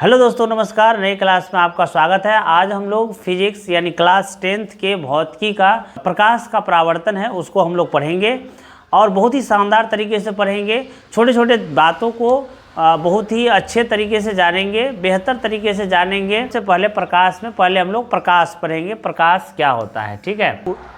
Hello दोस्तों, नमस्कार। नई क्लास में आपका स्वागत है। आज हम लोग फिजिक्स यानी क्लास 10th के भौतिकी का प्रकाश का परावर्तन है उसको हम लोग पढ़ेंगे और बहुत ही शानदार तरीके से पढ़ेंगे। छोटे छोटे बातों को बहुत ही अच्छे तरीके से जानेंगे, बेहतर तरीके से जानेंगे। सबसे पहले प्रकाश में पहले हम लोग प्रकाश पढ़ेंगे, प्रकाश क्या होता है। ठीक है,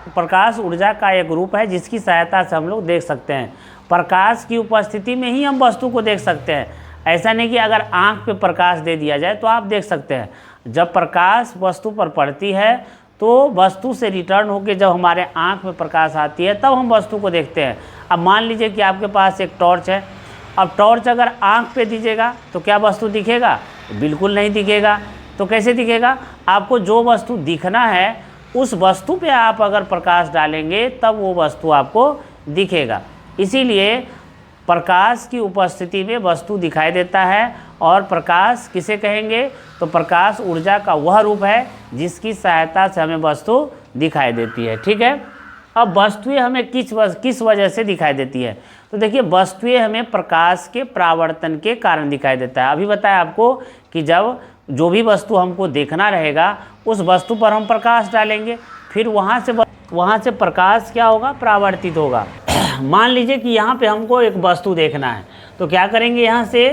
प्रकाश ऊर्जा का एक रूप है जिसकी सहायता से हम लोग देख सकते हैं। प्रकाश की उपस्थिति में ही हम वस्तु को देख सकते हैं। ऐसा नहीं कि अगर आँख पे प्रकाश दे दिया जाए तो आप देख सकते हैं। जब प्रकाश वस्तु पर पड़ती है तो वस्तु से रिटर्न होकर जब हमारे आँख में प्रकाश आती है तब हम वस्तु को देखते हैं। अब मान लीजिए कि आपके पास एक टॉर्च है। अब टॉर्च अगर आँख पे दीजिएगा तो क्या वस्तु दिखेगा? बिल्कुल नहीं दिखेगा। तो कैसे दिखेगा? आपको जो वस्तु दिखना है उस वस्तु पे आप अगर प्रकाश डालेंगे तब वो वस्तु आपको दिखेगा। इसीलिए प्रकाश की उपस्थिति में वस्तु दिखाई देता है। और प्रकाश किसे कहेंगे? तो प्रकाश ऊर्जा का वह रूप है जिसकी सहायता से हमें वस्तु दिखाई देती है। ठीक है, अब वस्तुएं हमें किस वजह से दिखाई देती है? तो देखिए, वस्तुएं हमें प्रकाश के परावर्तन के कारण दिखाई देता है। अभी बताया आपको कि जब जो भी वस्तु हमको देखना रहेगा उस वस्तु पर हम प्रकाश डालेंगे, फिर वहाँ से प्रकाश क्या होगा? परावर्तित होगा। मान लीजिए कि यहाँ पे हमको एक वस्तु देखना है तो क्या करेंगे? यहाँ से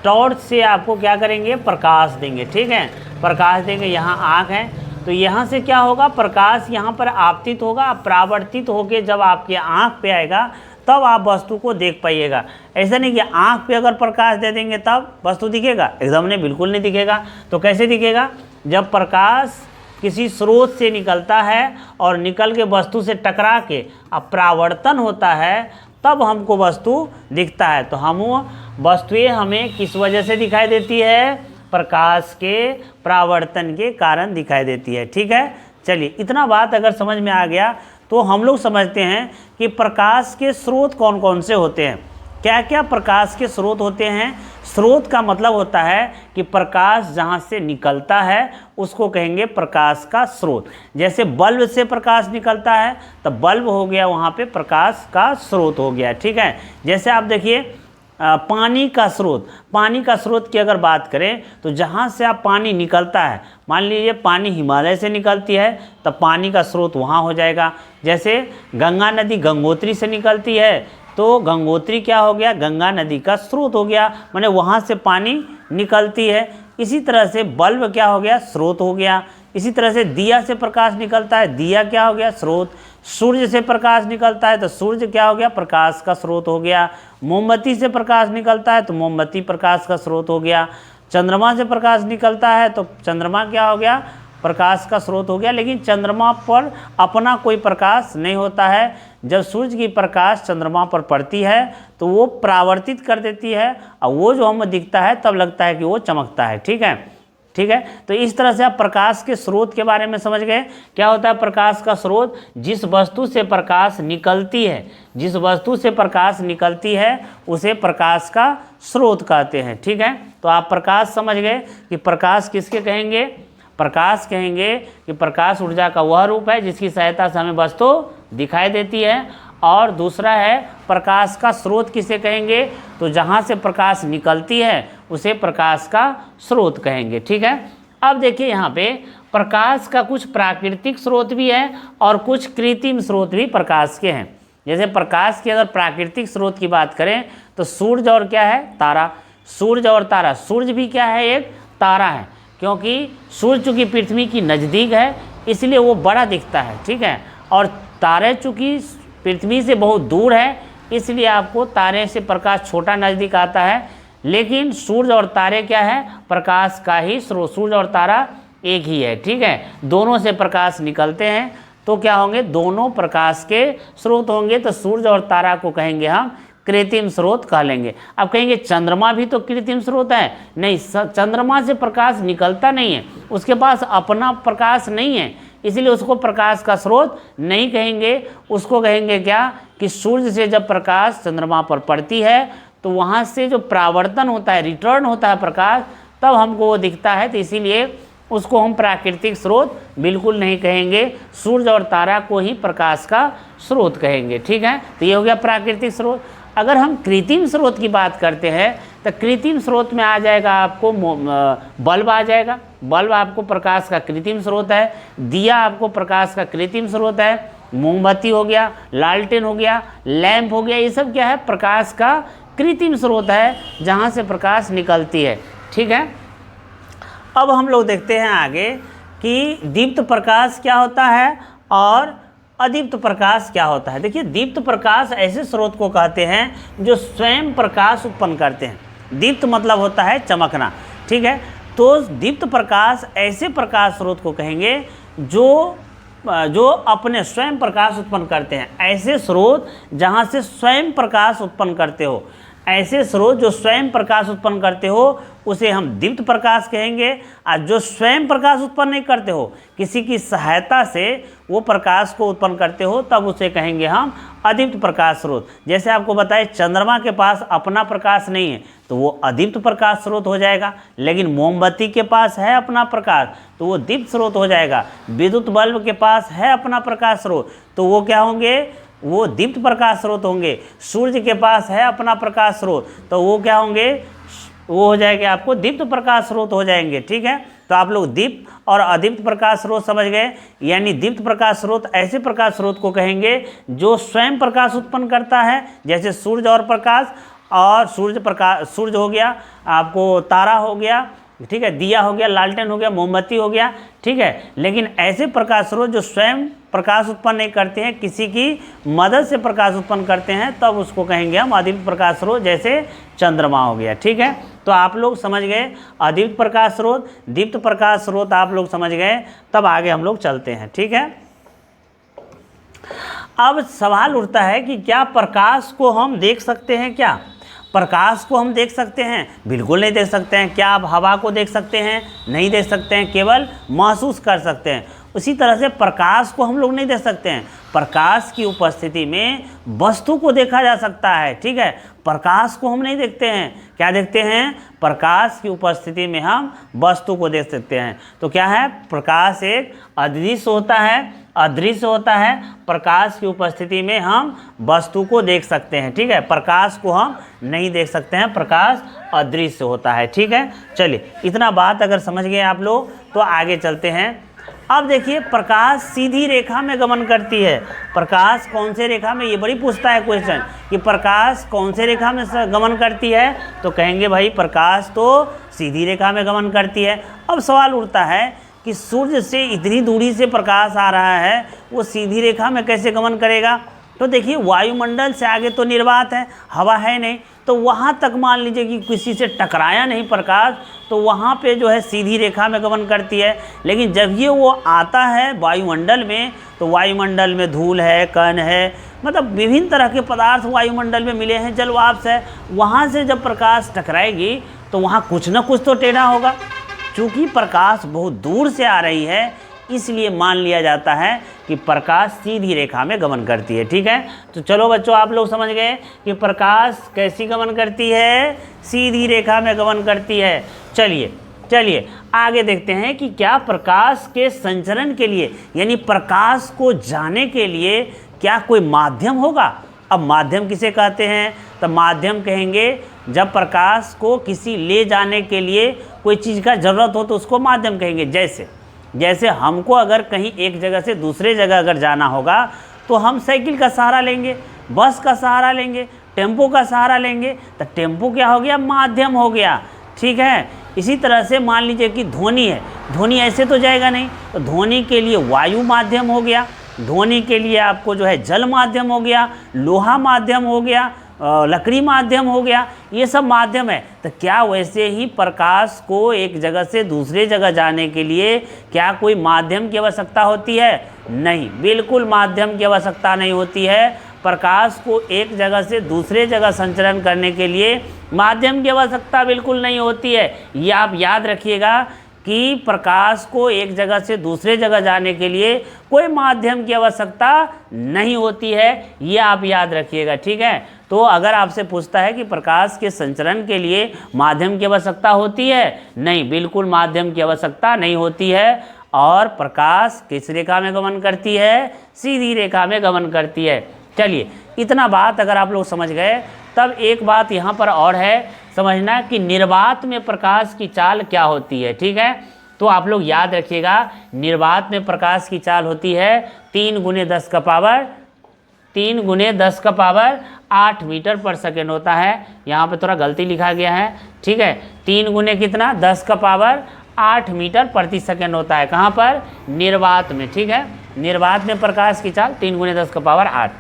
टॉर्च से आपको क्या करेंगे? प्रकाश देंगे। ठीक है, प्रकाश देंगे। यहाँ आँख है तो यहाँ से क्या होगा? प्रकाश यहाँ पर आपतित होगा, परावर्तित होके जब आपके आँख पे आएगा तब आप वस्तु को देख पाइएगा। ऐसा नहीं कि आँख पे अगर प्रकाश दे देंगे तब वस्तु दिखेगा, एकदम नहीं, बिल्कुल नहीं दिखेगा। तो कैसे दिखेगा? जब प्रकाश किसी स्रोत से निकलता है और निकल के वस्तु से टकरा के अब परावर्तन होता है तब हमको वस्तु दिखता है। तो वस्तुएं हमें किस वजह से दिखाई देती है? प्रकाश के परावर्तन के कारण दिखाई देती है। ठीक है, चलिए, इतना बात अगर समझ में आ गया तो हम लोग समझते हैं कि प्रकाश के स्रोत कौन कौन से होते हैं। क्या क्या प्रकाश के स्रोत होते हैं? स्रोत का मतलब होता है कि प्रकाश जहाँ से निकलता है उसको कहेंगे प्रकाश का स्रोत। जैसे बल्ब से प्रकाश निकलता है तो बल्ब हो गया, वहाँ पे प्रकाश का स्रोत हो गया। ठीक है, जैसे आप देखिए पानी का स्रोत की अगर बात करें तो जहाँ से आप पानी निकलता है, मान लीजिए पानी हिमालय से निकलती है तो पानी का स्रोत वहाँ हो जाएगा। जैसे गंगा नदी गंगोत्री से निकलती है तो गंगोत्री क्या हो गया? गंगा नदी का स्रोत हो गया, माने वहाँ से पानी निकलती है। इसी तरह से बल्ब क्या हो गया? स्रोत हो गया। इसी तरह से दिया से प्रकाश निकलता है, दिया क्या हो गया? स्रोत। सूर्य से प्रकाश निकलता है तो सूर्य क्या हो गया? प्रकाश का स्रोत हो गया। मोमबत्ती से प्रकाश निकलता है तो मोमबत्ती प्रकाश का स्रोत हो गया। चंद्रमा से प्रकाश निकलता है तो चंद्रमा क्या हो गया? प्रकाश का स्रोत हो गया। लेकिन चंद्रमा पर अपना कोई प्रकाश नहीं होता है। जब सूर्य की प्रकाश चंद्रमा पर पड़ती है तो वो परावर्तित कर देती है और वो जो हमें दिखता है तब लगता है कि वो चमकता है। ठीक है, ठीक है। तो इस तरह से आप प्रकाश के स्रोत के बारे में समझ गए। क्या होता है प्रकाश का स्रोत? जिस वस्तु से प्रकाश निकलती है उसे प्रकाश का स्रोत कहते हैं। ठीक है, तो आप प्रकाश समझ गए कि प्रकाश किसके कहेंगे? प्रकाश कहेंगे कि प्रकाश ऊर्जा का वह रूप है जिसकी सहायता से हमें वस्तु दिखाई देती है। और दूसरा है प्रकाश का स्रोत किसे कहेंगे? तो जहाँ से प्रकाश निकलती है उसे प्रकाश का स्रोत कहेंगे। ठीक है, अब देखिए यहाँ पे प्रकाश का कुछ प्राकृतिक स्रोत भी है और कुछ कृत्रिम स्रोत भी प्रकाश के हैं। जैसे प्रकाश के अगर प्राकृतिक स्रोत की बात करें तो सूर्य और क्या है? तारा। सूर्य और तारा, सूर्य भी क्या है? एक तारा है, क्योंकि सूर्य चूँकि पृथ्वी की नज़दीक है इसलिए वो बड़ा दिखता है। ठीक है, और तारे चूँकि पृथ्वी से बहुत दूर है इसलिए आपको तारे से प्रकाश छोटा नज़दीक आता है। लेकिन सूर्य और तारे क्या है? प्रकाश का ही स्रोत। सूर्य और तारा एक ही है। ठीक है, दोनों से प्रकाश निकलते हैं तो क्या होंगे? दोनों प्रकाश के स्रोत होंगे। तो सूर्य और तारा को कहेंगे हम कृत्रिम स्रोत कह लेंगे। अब कहेंगे चंद्रमा भी तो कृत्रिम स्रोत है। नहीं, चंद्रमा से प्रकाश निकलता नहीं है, उसके पास अपना प्रकाश नहीं है, इसलिए उसको प्रकाश का स्रोत नहीं कहेंगे। उसको कहेंगे क्या? कि सूर्य से जब प्रकाश चंद्रमा पर पड़ती है तो वहाँ से जो परावर्तन होता है, रिटर्न होता है प्रकाश, तब हमको वो दिखता है। तो इसीलिए उसको हम प्राकृतिक स्रोत बिल्कुल नहीं कहेंगे, सूर्य और तारा को ही प्रकाश का स्रोत कहेंगे। ठीक है, तो ये हो गया प्राकृतिक स्रोत। अगर हम कृत्रिम स्रोत की बात करते हैं तो कृत्रिम स्रोत में आ जाएगा आपको बल्ब आ जाएगा। बल्ब आपको प्रकाश का कृत्रिम स्रोत है। दिया आपको प्रकाश का कृत्रिम स्रोत है। मोमबत्ती हो गया, लालटेन हो गया, लैंप हो गया, ये सब क्या है, प्रकाश का कृत्रिम स्रोत है जहाँ से प्रकाश निकलती है। ठीक है, अब हम लोग देखते हैं आगे कि दीप्त प्रकाश क्या होता है और अदीप्त प्रकाश क्या होता है। देखिए, दीप्त प्रकाश ऐसे स्रोत को कहते हैं जो स्वयं प्रकाश उत्पन्न करते हैं। दीप्त मतलब होता है चमकना। ठीक है, तो दीप्त प्रकाश ऐसे प्रकाश स्रोत को कहेंगे जो अपने स्वयं प्रकाश उत्पन्न करते हैं। ऐसे स्रोत जहाँ से स्वयं प्रकाश उत्पन्न करते हो, ऐसे स्रोत जो स्वयं प्रकाश उत्पन्न करते हो उसे हम दीप्त प्रकाश कहेंगे। और जो स्वयं प्रकाश उत्पन्न नहीं करते हो, किसी की सहायता से वो प्रकाश को उत्पन्न करते हो, तब उसे कहेंगे हम अदीप्त प्रकाश स्रोत। जैसे आपको बताए, चंद्रमा के पास अपना प्रकाश नहीं है तो वो अदीप्त प्रकाश स्रोत हो जाएगा। लेकिन मोमबत्ती के पास है अपना प्रकाश तो वो दीप्त स्रोत हो जाएगा। विद्युत बल्ब के पास है अपना प्रकाश स्रोत तो वो क्या होंगे, वो दीप्त प्रकाश स्रोत होंगे। सूर्य के पास है अपना प्रकाश स्रोत तो वो क्या होंगे, वो हो जाएंगे आपको दीप्त प्रकाश स्रोत हो जाएंगे। ठीक है, तो आप लोग दीप्त और अदीप्त प्रकाश स्रोत समझ गए। यानी दीप्त प्रकाश स्रोत ऐसे प्रकाश स्रोत को कहेंगे जो स्वयं प्रकाश उत्पन्न करता है, जैसे सूर्य और प्रकाश, और सूर्य हो गया, आपको तारा हो गया, ठीक है, दिया हो गया, लालटेन हो गया, मोमबत्ती हो गया। ठीक है, लेकिन ऐसे प्रकाश स्रोत जो स्वयं प्रकाश उत्पन्न नहीं करते हैं, किसी की मदद से प्रकाश उत्पन्न करते हैं, तब उसको कहेंगे हम अदीप्त प्रकाश स्रोत, जैसे चंद्रमा हो गया। ठीक है, तो आप लोग समझ गए अदीप्त प्रकाश स्रोत, दीप्त प्रकाश स्रोत आप लोग समझ गए। तब आगे हम लोग चलते हैं। ठीक है, अब सवाल उठता है कि क्या प्रकाश को हम देख सकते हैं? क्या प्रकाश को हम देख सकते हैं? बिल्कुल नहीं देख सकते हैं। क्या आप हवा को देख सकते हैं? नहीं देख सकते हैं, केवल महसूस कर सकते हैं। उसी तरह से प्रकाश को हम लोग नहीं देख सकते हैं। प्रकाश की उपस्थिति में वस्तु को देखा जा सकता है। ठीक है, प्रकाश को हम नहीं देखते हैं। क्या देखते हैं? प्रकाश की उपस्थिति में हम वस्तु को देख सकते हैं। तो क्या है, प्रकाश एक अदृश्य होता है, अदृश्य होता है। प्रकाश की उपस्थिति में हम वस्तु को देख सकते हैं। ठीक है, प्रकाश को हम नहीं देख सकते हैं, प्रकाश अदृश्य होता है। ठीक है, चलिए, इतना बात अगर समझ गए आप लोग तो आगे चलते हैं। अब देखिए, प्रकाश सीधी रेखा में गमन करती है। प्रकाश कौन से रेखा में, ये बड़ी पूछता है क्वेश्चन कि प्रकाश कौन से रेखा में गमन करती है, तो कहेंगे भाई प्रकाश तो सीधी रेखा में गमन करती है। अब सवाल उठता है कि सूर्य से इतनी दूरी से प्रकाश आ रहा है, वो सीधी रेखा में कैसे गमन करेगा? तो देखिए, वायुमंडल से आगे तो निर्वात है, हवा है नहीं, तो वहाँ तक मान लीजिए कि किसी से टकराया नहीं प्रकाश, तो वहाँ पे जो है सीधी रेखा में गमन करती है। लेकिन जब ये वो आता है वायुमंडल में, तो वायुमंडल में धूल है, कण है, मतलब विभिन्न तरह के पदार्थ वायुमंडल में मिले हैं, जलवाष्प है, वहाँ से जब प्रकाश टकराएगी तो वहाँ कुछ ना कुछ तो टेढ़ा होगा। चूँकि प्रकाश बहुत दूर से आ रही है, इसलिए मान लिया जाता है कि प्रकाश सीधी रेखा में गमन करती है। ठीक है, तो चलो बच्चों, आप लोग समझ गए कि प्रकाश कैसी गमन करती है, सीधी रेखा में गमन करती है। चलिए आगे देखते हैं कि क्या प्रकाश के संचरण के लिए, यानी प्रकाश को जाने के लिए क्या कोई माध्यम होगा? अब माध्यम किसे कहते हैं? तो माध्यम कहेंगे जब प्रकाश को किसी ले जाने के लिए कोई चीज़ का ज़रूरत हो तो उसको माध्यम कहेंगे। जैसे हमको अगर कहीं एक जगह से दूसरे जगह अगर जाना होगा तो हम साइकिल का सहारा लेंगे, बस का सहारा लेंगे, टेम्पो का सहारा लेंगे, तो टेम्पो क्या हो गया? माध्यम हो गया। ठीक है, इसी तरह से मान लीजिए कि ध्वनि है, ध्वनि ऐसे तो जाएगा नहीं, तो ध्वनि के लिए वायु माध्यम हो गया, ध्वनि के लिए आपको जो है जल माध्यम हो गया, लोहा माध्यम हो गया, लकड़ी माध्यम हो गया, ये सब माध्यम है। तो क्या वैसे ही प्रकाश को एक जगह से दूसरे जगह जाने के लिए क्या कोई माध्यम की आवश्यकता होती है? नहीं, बिल्कुल माध्यम की आवश्यकता नहीं होती है। प्रकाश को एक जगह से दूसरे जगह संचरण करने के लिए माध्यम की आवश्यकता बिल्कुल नहीं होती है। ये आप याद रखिएगा कि प्रकाश को एक जगह से दूसरे जगह जाने के लिए कोई माध्यम की आवश्यकता नहीं होती है, ये आप याद रखिएगा। ठीक है, तो अगर आपसे पूछता है कि प्रकाश के संचरण के लिए माध्यम की आवश्यकता होती है, नहीं, बिल्कुल माध्यम की आवश्यकता नहीं होती है। और प्रकाश किस रेखा में गमन करती है? सीधी रेखा में गमन करती है। चलिए, इतना बात अगर आप लोग समझ गए, तब एक बात यहाँ पर और है, समझना कि निर्वात में प्रकाश की चाल क्या होती है। ठीक है, तो आप लोग याद रखिएगा, निर्वात में प्रकाश की चाल होती है 3 × 10 का पावर 8 मीटर पर सेकेंड होता है। यहाँ पे थोड़ा गलती लिखा गया है। ठीक है, 3 गुने कितना 10 का पावर 8 मीटर प्रति सेकेंड होता है। कहाँ पर? निर्वात में। ठीक है, निर्वात में प्रकाश की चाल 3 × 10 का पावर 8।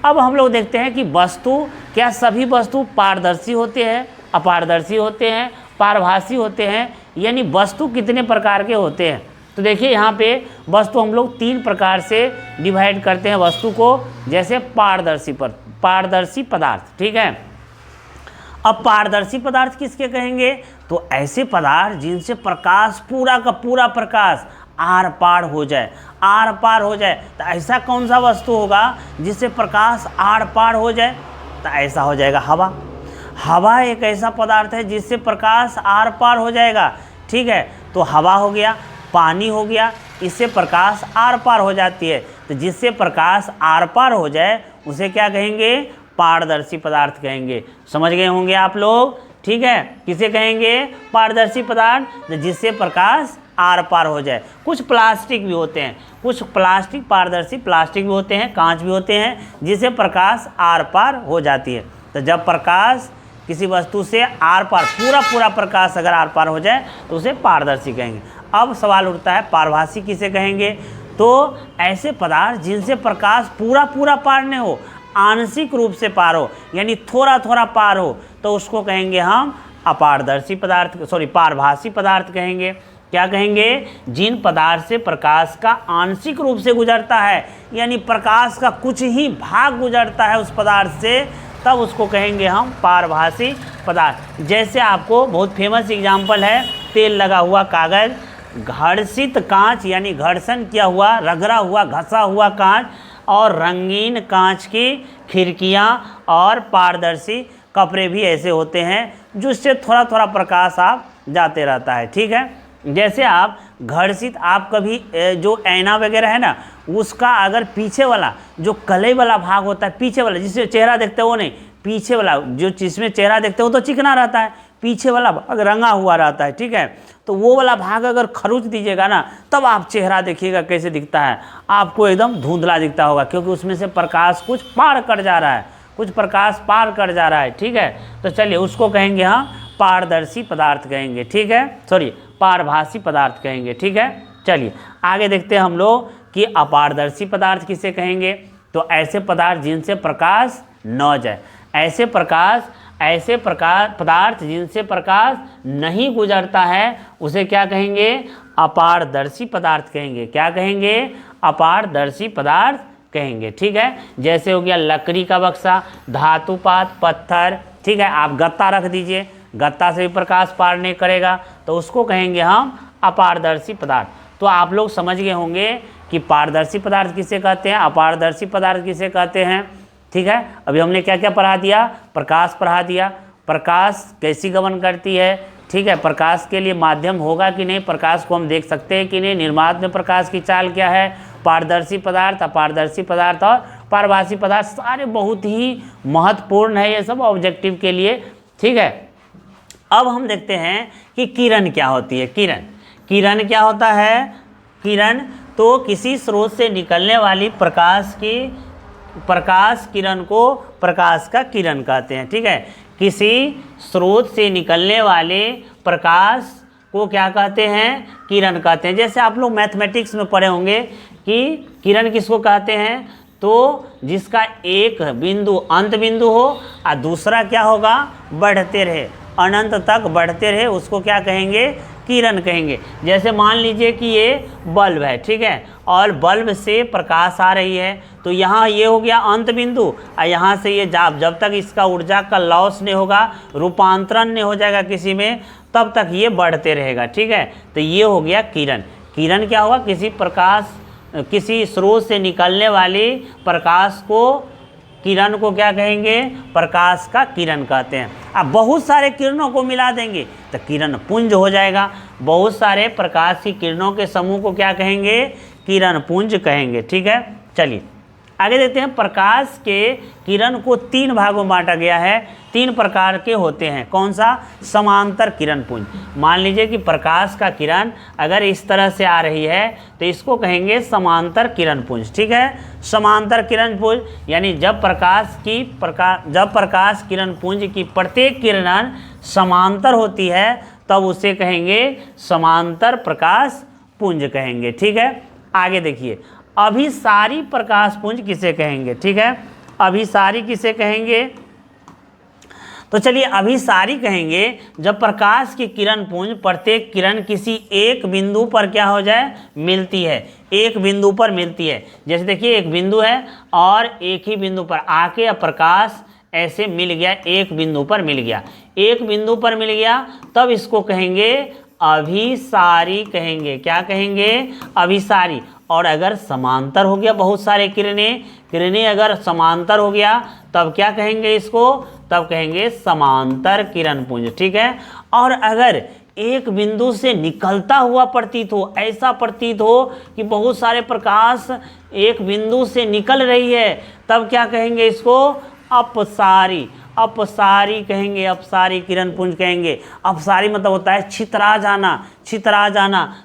अब हम लोग देखते हैं कि वस्तु, क्या सभी वस्तु पारदर्शी होते हैं, अपारदर्शी होते हैं, पारभासी होते हैं, यानी वस्तु कितने प्रकार के होते हैं। तो देखिए यहाँ पे वस्तु हम लोग 3 प्रकार से डिवाइड करते हैं वस्तु को, जैसे पारदर्शी पदार्थ। ठीक है, अब पारदर्शी पदार्थ किसके कहेंगे? तो ऐसे पदार्थ जिनसे प्रकाश, पूरा का पूरा प्रकाश आर पार हो जाए, आर पार हो जाए। तो ऐसा कौन सा वस्तु होगा जिससे प्रकाश आर पार हो जाए? तो ऐसा हो जाएगा हवा। हवा एक ऐसा पदार्थ है जिससे प्रकाश आर पार हो जाएगा। ठीक है, तो हवा हो गया, पानी हो गया, इससे प्रकाश आर पार हो जाती है। तो जिससे प्रकाश आर पार हो जाए उसे क्या कहेंगे? पारदर्शी पदार्थ कहेंगे। समझ गए होंगे आप लोग। ठीक है, किसे कहेंगे? पारदर्शी पदार्थ जिससे प्रकाश आर पार हो जाए। कुछ प्लास्टिक भी होते हैं, कुछ प्लास्टिक पारदर्शी प्लास्टिक भी होते हैं, कांच भी होते हैं, जिससे प्रकाश आर पार हो जाती है। तो जब प्रकाश किसी वस्तु से आर पार, पूरा प्रकाश अगर आर पार हो जाए तो उसे पारदर्शी कहेंगे। अब सवाल उठता है पारभासी किसे कहेंगे? तो ऐसे पदार्थ जिनसे प्रकाश पूरा पार नहीं हो, आंशिक रूप से पार हो, यानी थोड़ा पार हो, तो उसको कहेंगे हम अपारदर्शी पदार्थ, पारभासी पदार्थ कहेंगे। क्या कहेंगे? जिन पदार्थ से प्रकाश का आंशिक रूप से गुजरता है, यानी प्रकाश का कुछ ही भाग गुजरता है उस पदार्थ से, तब उसको कहेंगे हम पारभासी पदार्थ। जैसे आपको बहुत फेमस एग्जाम्पल है, तेल लगा हुआ कागज़, घर्षित कांच, यानी घर्षण किया हुआ, रगड़ा हुआ, घसा हुआ कांच, और रंगीन कांच की खिड़कियां और पारदर्शी कपड़े भी ऐसे होते हैं जिससे थोड़ा प्रकाश आप जाते रहता है। ठीक है, जैसे आप घर्षित, आप कभी जो ऐना वगैरह है ना, उसका अगर पीछे वाला जो कलई वाला भाग होता है, पीछे वाला जिससे चेहरा देखते हो, वो नहीं, पीछे वाला जो जिसमें चेहरा देखते हो तो चिकना रहता है, पीछे वाला भाग रंगा हुआ रहता है। ठीक है, तो वो वाला भाग अगर खरोच दीजिएगा ना, तब आप चेहरा देखिएगा कैसे दिखता है, आपको एकदम धुंधला दिखता होगा, क्योंकि उसमें से प्रकाश कुछ पार कर जा रहा है, कुछ प्रकाश पार कर जा रहा है। ठीक है, तो चलिए उसको कहेंगे हम पारदर्शी पदार्थ कहेंगे। ठीक है, पारभासी पदार्थ कहेंगे। ठीक है, चलिए आगे देखते हैं हम लोग कि अपारदर्शी पदार्थ किसे कहेंगे। तो ऐसे पदार्थ जिनसे प्रकाश न जाए, ऐसे पदार्थ जिनसे प्रकाश नहीं गुजरता है, उसे क्या कहेंगे? अपारदर्शी पदार्थ कहेंगे। क्या कहेंगे? अपारदर्शी पदार्थ कहेंगे। ठीक है, जैसे हो गया लकड़ी का बक्सा, धातुपात, पत्थर। ठीक है, आप गत्ता रख दीजिए, गत्ता से भी प्रकाश पार नहीं करेगा, तो उसको कहेंगे हम अपारदर्शी पदार्थ। तो आप लोग समझ गए होंगे कि पारदर्शी पदार्थ किसे कहते हैं, अपारदर्शी पदार्थ किसे कहते हैं। ठीक है, अभी हमने क्या क्या पढ़ा दिया? प्रकाश पढ़ा दिया, प्रकाश कैसी गमन करती है। ठीक है, प्रकाश के लिए माध्यम होगा कि नहीं, प्रकाश को हम देख सकते हैं कि नहीं, निर्वात में प्रकाश की चाल क्या है, पारदर्शी पदार्थ, अपारदर्शी पदार्थ और पारभासी पदार्थ, सारे बहुत ही महत्वपूर्ण है ये सब ऑब्जेक्टिव के लिए। ठीक है, अब हम देखते हैं कि किरण क्या होती है। किरण क्या होता है? किरण तो किसी स्रोत से निकलने वाली प्रकाश किरण को प्रकाश का किरण कहते हैं। ठीक है, किसी स्रोत से निकलने वाले प्रकाश को क्या कहते हैं? किरण कहते हैं। जैसे आप लोग मैथमेटिक्स में पढ़े होंगे कि किरण किसको कहते हैं, तो जिसका एक बिंदु अंत बिंदु हो और दूसरा क्या होगा? बढ़ते रहे, अनंत तक बढ़ते रहे, उसको क्या कहेंगे? किरण कहेंगे। जैसे मान लीजिए कि ये बल्ब है, ठीक है, और बल्ब से प्रकाश आ रही है, तो यहाँ ये हो गया अंत बिंदु, और यहाँ से ये जब तक इसका ऊर्जा का लॉस नहीं होगा, रूपांतरण नहीं हो जाएगा किसी में, तब तक ये बढ़ते रहेगा। ठीक है, तो ये हो गया किरण। किरण क्या होगा? किसी स्रोत से निकलने वाली प्रकाश को, किरण को क्या कहेंगे? प्रकाश का किरण कहते हैं। अब बहुत सारे किरणों को मिला देंगे तो किरण पुंज हो जाएगा। बहुत सारे प्रकाश की किरणों के समूह को क्या कहेंगे? किरण पुंज कहेंगे। ठीक है, चलिए आगे देखते हैं, प्रकाश के किरण को 3 भागों में बांटा गया है। 3 प्रकार के होते हैं। कौन सा? समांतर किरण पुंज। मान लीजिए कि प्रकाश का किरण अगर इस तरह से आ रही है तो इसको कहेंगे समांतर किरण पुंज। ठीक है, समांतर किरण पुंज यानी जब प्रकाश किरण पुंज की प्रत्येक किरण समांतर होती है तब उसे कहेंगे समांतर प्रकाश पुंज कहेंगे। ठीक है, आगे देखिए, अभिसारी प्रकाश पुंज किसे कहेंगे? ठीक है, अभिसारी किसे कहेंगे? तो चलिए अभिसारी कहेंगे जब प्रकाश की किरण पुंज प्रत्येक किरण किसी एक बिंदु पर क्या हो जाए? मिलती है, एक बिंदु पर मिलती है। जैसे देखिए एक बिंदु है और एक ही बिंदु पर आके प्रकाश ऐसे मिल गया, एक बिंदु पर मिल गया, एक बिंदु पर मिल गया, तब इसको कहेंगे अभिसारी कहेंगे। क्या कहेंगे? अभिसारी। और अगर समांतर हो गया बहुत सारे किरणें अगर समांतर हो गया तब क्या कहेंगे इसको? तब कहेंगे समांतर किरण पुंज। ठीक है, और अगर एक बिंदु से निकलता हुआ प्रतीत हो, ऐसा प्रतीत हो कि बहुत सारे प्रकाश एक बिंदु से निकल रही है, तब क्या कहेंगे इसको? अपसारी। अपसारी कहेंगे, अपसारी किरण पुंज कहेंगे। अपसारी मतलब होता है छितरा जाना,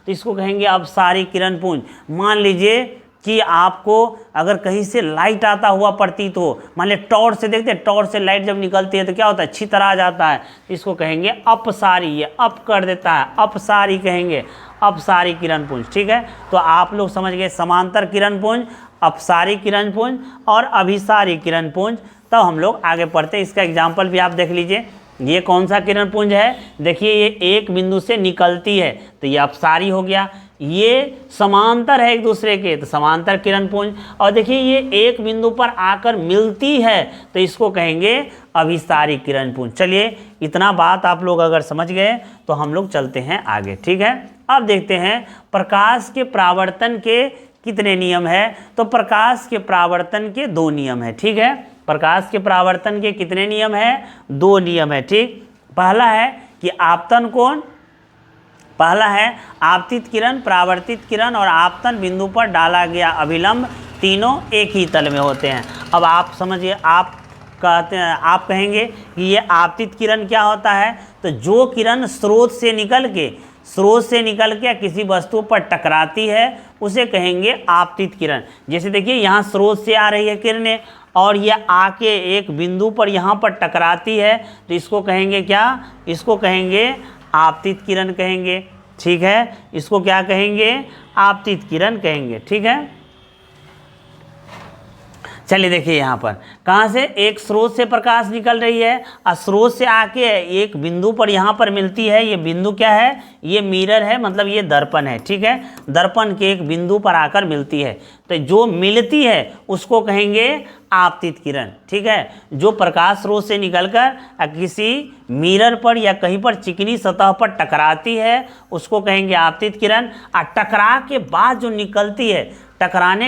तो इसको कहेंगे अपसारी किरण पुंज। मान लीजिए कि आपको अगर कहीं से लाइट आता हुआ प्रतीत हो, मान लीजिए टॉर्च से देखते हैं, टॉर्च से लाइट जब निकलती है तो क्या होता है? छितरा जाता है, इसको कहेंगे अपसारी। ये अप कर देता है, अपसारी कहेंगे, अपसारी किरण पुंज। ठीक है, तो आप लोग समझ गए समांतर किरण पुंज, अपसारी किरण पुंज और अभिसारी किरण पुंज। तब हम लोग आगे पढ़ते हैं। इसका एग्जाम्पल भी आप देख लीजिए। ये कौन सा किरण पुंज है? देखिए ये एक बिंदु से निकलती है तो ये अपसारी हो गया। ये समांतर है एक दूसरे के तो समांतर किरण पुंज। और देखिए ये एक बिंदु पर आकर मिलती है तो इसको कहेंगे अभिसारी किरण पुंज। चलिए इतना बात आप लोग अगर समझ गए तो हम लोग चलते हैं आगे। ठीक है, अब देखते हैं प्रकाश के परावर्तन के कितने नियम है। तो प्रकाश के परावर्तन के 2 नियम है। ठीक है, प्रकाश के परावर्तन के कितने नियम है? 2 नियम है। ठीक, पहला है कि आपतन कोण, पहला है आपतित किरण, परावर्तित किरण और आपतन बिंदु पर डाला गया अभिलंब तीनों एक ही तल में होते हैं। अब आप समझिए, आप कहेंगे कि ये आपतित किरण क्या होता है? तो जो किरण स्रोत से निकल के किसी वस्तु पर टकराती है उसे कहेंगे आपतित किरण। जैसे देखिए यहाँ स्रोत से आ रही है किरणें और ये आके एक बिंदु पर यहाँ पर टकराती है तो इसको कहेंगे क्या? इसको कहेंगे आपतित किरण कहेंगे। ठीक है, इसको क्या कहेंगे? आपतित किरण कहेंगे। ठीक है, चलिए देखिए यहाँ पर कहाँ से एक स्रोत से प्रकाश निकल रही है और स्रोत से आके एक बिंदु पर यहाँ पर मिलती है। ये बिंदु क्या है? ये मिरर है, मतलब ये दर्पण है। ठीक है, दर्पण के एक बिंदु पर आकर मिलती है तो जो मिलती है उसको कहेंगे आपतित किरण। ठीक है, जो प्रकाश स्रोत से निकलकर किसी मिरर पर या कहीं पर चिकनी सतह पर टकराती है उसको कहेंगे आपतित किरण। और टकराने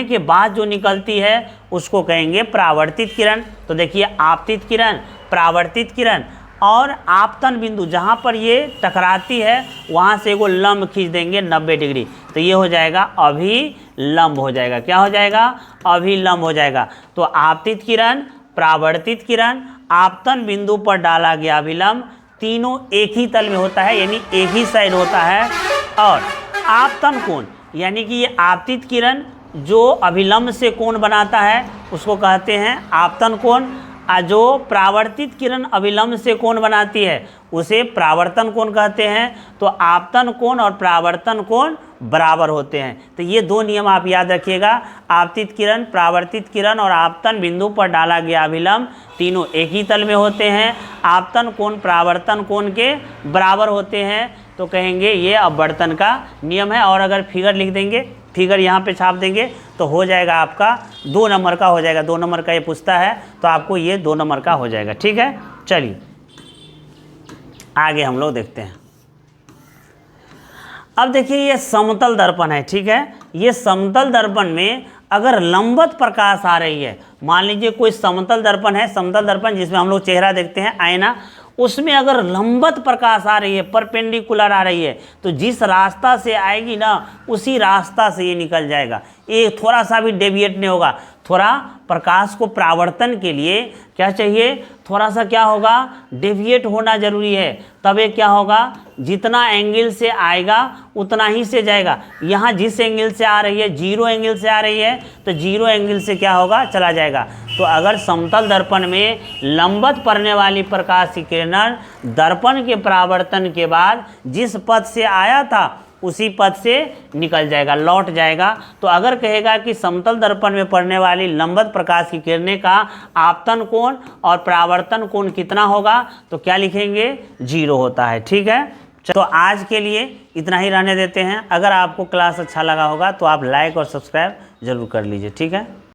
के बाद जो निकलती है उसको कहेंगे परावर्तित किरण। तो देखिए आपतित किरण, परावर्तित किरण और आपतन बिंदु जहाँ पर ये टकराती है वहाँ से एगो लंब खींच देंगे 90 डिग्री तो ये हो जाएगा अभिलंब हो जाएगा। क्या हो जाएगा? अभिलंब हो जाएगा। तो आपतित किरण, परावर्तित किरण, आपतन बिंदु पर डाला गया अभिलंब तीनों एक ही तल में होता है, यानी एक ही साइड होता है। और आपतन कोण यानी कि ये आपतित किरण जो अभिलंब से कोण बनाता है उसको कहते हैं आपतन कोण, और जो परावर्तित किरण अभिलंब से कोण बनाती है उसे परावर्तन कोण कहते हैं। तो आपतन कोण और परावर्तन कोण बराबर होते हैं। तो ये 2 नियम आप याद रखिएगा। आपतित किरण, परावर्तित किरण और आपतन बिंदु पर डाला गया अभिलंब तीनों एक ही तल में होते हैं। आपतन कोण परावर्तन कोण के बराबर होते हैं तो कहेंगे ये अपवर्तन का नियम है। और अगर फिगर लिख देंगे, फिगर यहाँ पे छाप देंगे तो हो जाएगा आपका 2 नंबर का हो जाएगा। 2 नंबर का ये पूछता है तो आपको ये 2 नंबर का हो जाएगा। ठीक है, चलिए आगे हम लोग देखते हैं। अब देखिए ये समतल दर्पण है। ठीक है, ये समतल दर्पण में अगर लंबवत प्रकाश आ रही है, मान लीजिए कोई समतल दर्पण है, समतल दर्पण जिसमें हम लोग चेहरा देखते हैं आईना, उसमें अगर लंबवत प्रकाश आ रही है, परपेंडिकुलर आ रही है तो जिस रास्ता से आएगी ना उसी रास्ता से ये निकल जाएगा, ये थोड़ा सा भी डेविएट नहीं होगा। थोड़ा प्रकाश को परावर्तन के लिए क्या चाहिए, थोड़ा सा क्या होगा, डेविएट होना जरूरी है। तब ये क्या होगा, जितना एंगल से आएगा उतना ही से जाएगा। यहाँ जिस एंगल से आ रही है, 0 एंगल से आ रही है, तो 0 एंगल से क्या होगा, चला जाएगा। तो अगर समतल दर्पण में लंबवत पड़ने वाली प्रकाश की किरण दर्पण के परावर्तन के बाद जिस पथ से आया था उसी पथ से निकल जाएगा, लौट जाएगा। तो अगर कहेगा कि समतल दर्पण में पड़ने वाली लंबवत प्रकाश की किरणें का आपतन कोण और परावर्तन कोण कितना होगा, तो क्या लिखेंगे, 0 होता है। ठीक है, तो आज के लिए इतना ही रहने देते हैं। अगर आपको क्लास अच्छा लगा होगा तो आप लाइक और सब्सक्राइब जरूर कर लीजिए। ठीक है।